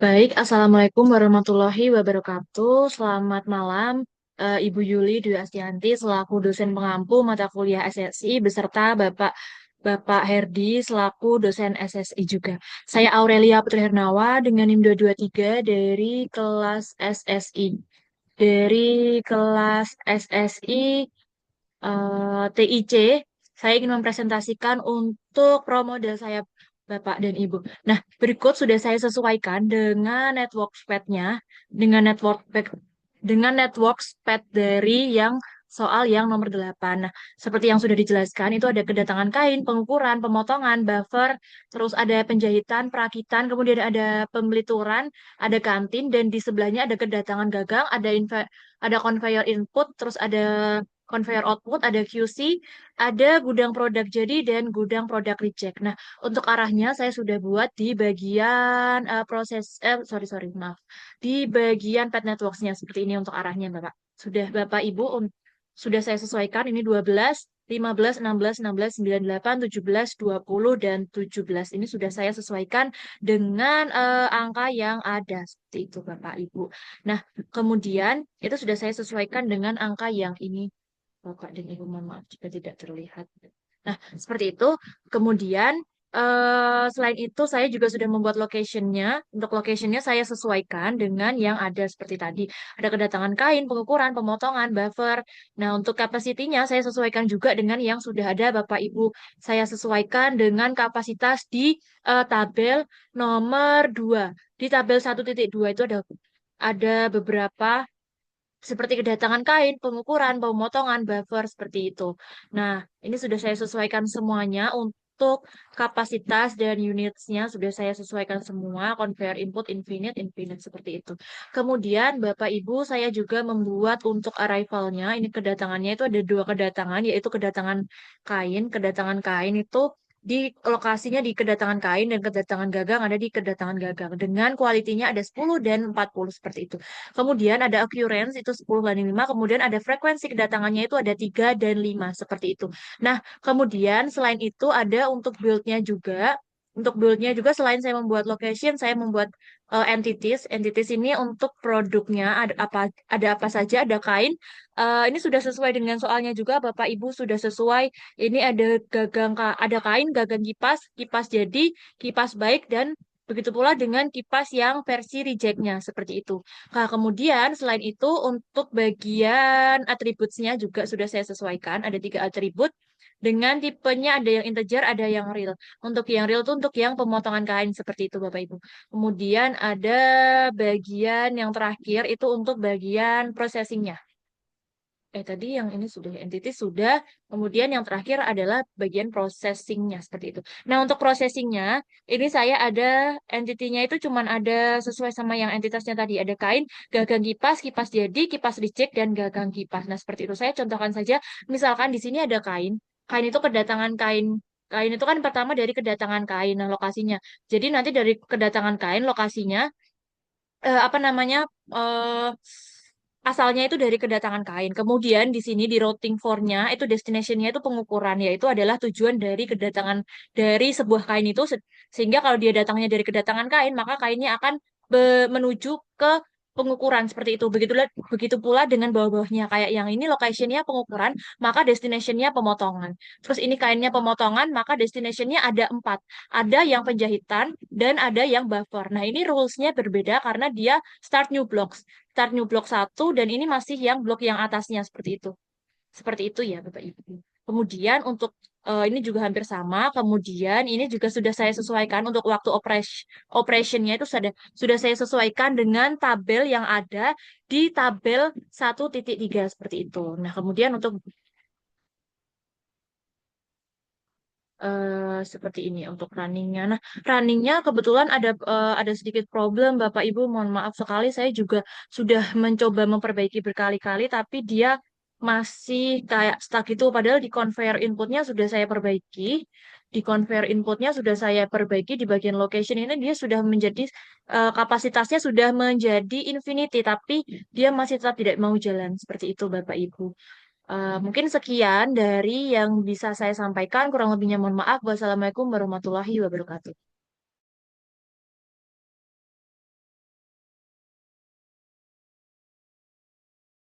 Baik, Assalamualaikum warahmatullahi wabarakatuh. Selamat malam, Ibu Yuli Dwi Astianti, selaku dosen pengampu mata kuliah SSI, beserta Bapak Herdi, selaku dosen SSI juga. Saya Aurelia Putri Hernawa dengan NIM 223 dari kelas SSI. Dari kelas SSI TIC, saya ingin mempresentasikan untuk pro model saya, Bapak dan Ibu. Nah, berikut sudah saya sesuaikan dengan network pad-nya, dengan network pad dari yang soal yang nomor 8. Nah, seperti yang sudah dijelaskan, itu ada kedatangan kain, pengukuran, pemotongan, buffer, terus ada penjahitan, perakitan, kemudian ada pembelituran, ada kantin, dan di sebelahnya ada kedatangan gagang, ada conveyor input, terus ada conveyor output, ada QC, ada gudang produk jadi, dan gudang produk reject. Nah, untuk arahnya saya sudah buat di bagian sorry, sorry, maaf. Di bagian pad networks-nya, seperti ini untuk arahnya, Bapak. Sudah Bapak Ibu, sudah saya sesuaikan, ini 12, 15, 16, 16, 9, 8, 17, 20, dan 17. Ini sudah saya sesuaikan dengan angka yang ada, seperti itu, Bapak Ibu. Nah, kemudian itu sudah saya sesuaikan dengan angka yang ini, Bapak dan Ibu, mohon maaf jika tidak terlihat. Nah, seperti itu. Kemudian, selain itu, saya juga sudah membuat location-nya. Untuk location-nya saya sesuaikan dengan yang ada seperti tadi. Ada kedatangan kain, pengukuran, pemotongan, buffer. Nah, untuk kapasitinya saya sesuaikan juga dengan yang sudah ada, Bapak Ibu. Saya sesuaikan dengan kapasitas di tabel nomor 2. Di tabel 1.2 itu ada beberapa seperti kedatangan kain, pengukuran, pemotongan, buffer, seperti itu. Nah, ini sudah saya sesuaikan semuanya untuk kapasitas dan unitsnya sudah saya sesuaikan semua, conveyor input, infinite, infinite, seperti itu. Kemudian, Bapak Ibu, saya juga membuat untuk arrivalnya, ini kedatangannya itu ada dua kedatangan, yaitu kedatangan kain itu di lokasinya di kedatangan kain dan kedatangan gagang ada di kedatangan gagang. Dengan kualitinya ada 10 dan 40 seperti itu. Kemudian ada occurrence itu 10 banding 5. Kemudian ada frekuensi kedatangannya itu ada 3 dan 5 seperti itu. Nah, kemudian selain itu ada untuk build-nya juga. Untuk build-nya juga selain saya membuat location, saya membuat entities. Entities ini untuk produknya ada apa saja, ada kain. Ini sudah sesuai dengan soalnya juga, Bapak Ibu sudah sesuai. Ini ada kain, gagang kipas, kipas jadi, kipas baik, dan begitu pula dengan kipas yang versi reject-nya seperti itu. Nah, kemudian selain itu untuk bagian atributnya juga sudah saya sesuaikan. Ada 3 atribut dengan tipenya ada yang integer, ada yang real. Untuk yang real itu untuk yang pemotongan kain seperti itu, Bapak Ibu. Kemudian ada bagian yang terakhir itu untuk bagian processingnya. Tadi yang ini sudah entity sudah, kemudian yang terakhir adalah bagian processingnya seperti itu. Nah, untuk processingnya, ini saya ada entity-nya itu cuman ada sesuai sama yang entitasnya tadi. Ada kain, gagang kipas, kipas jadi, kipas reject, dan gagang kipas. Nah, seperti itu. Saya contohkan saja, misalkan di sini ada kain. Kain itu kedatangan kain. Kain itu kan pertama dari kedatangan kain, nah lokasinya. Jadi nanti dari kedatangan kain, lokasinya, apa namanya, eh, asalnya itu dari kedatangan kain. Kemudian di sini di routing for-nya itu destination-nya itu pengukuran, yaitu adalah tujuan dari kedatangan dari sebuah kain itu sehingga kalau dia datangnya dari kedatangan kain, maka kainnya akan menuju ke pengukuran seperti itu. Begitu pula dengan bawah-bawahnya kayak yang ini location-nya pengukuran, maka destination-nya pemotongan. Terus ini kainnya pemotongan, maka destination-nya ada 4. Ada yang penjahitan dan ada yang buffer. Nah, ini rules-nya berbeda karena dia start new block 1 dan ini masih yang blok yang atasnya seperti itu. Seperti itu ya, Bapak Ibu. Kemudian untuk ini juga hampir sama. Kemudian ini juga sudah saya sesuaikan untuk waktu operationnya itu sudah saya sesuaikan dengan tabel yang ada di tabel 1.3 seperti itu. Nah, kemudian untuk seperti ini untuk runningnya. Nah, runningnya kebetulan ada sedikit problem, Bapak Ibu. Mohon maaf sekali, saya juga sudah mencoba memperbaiki berkali-kali, tapi dia masih kayak stuck itu. Padahal di conveyor inputnya sudah saya perbaiki. Di conveyor inputnya sudah saya perbaiki di bagian location ini dia sudah menjadi kapasitasnya sudah menjadi infinity, tapi dia masih tetap tidak mau jalan seperti itu, Bapak Ibu. Mungkin sekian dari yang bisa saya sampaikan. Kurang lebihnya mohon maaf. Wassalamualaikum warahmatullahi wabarakatuh.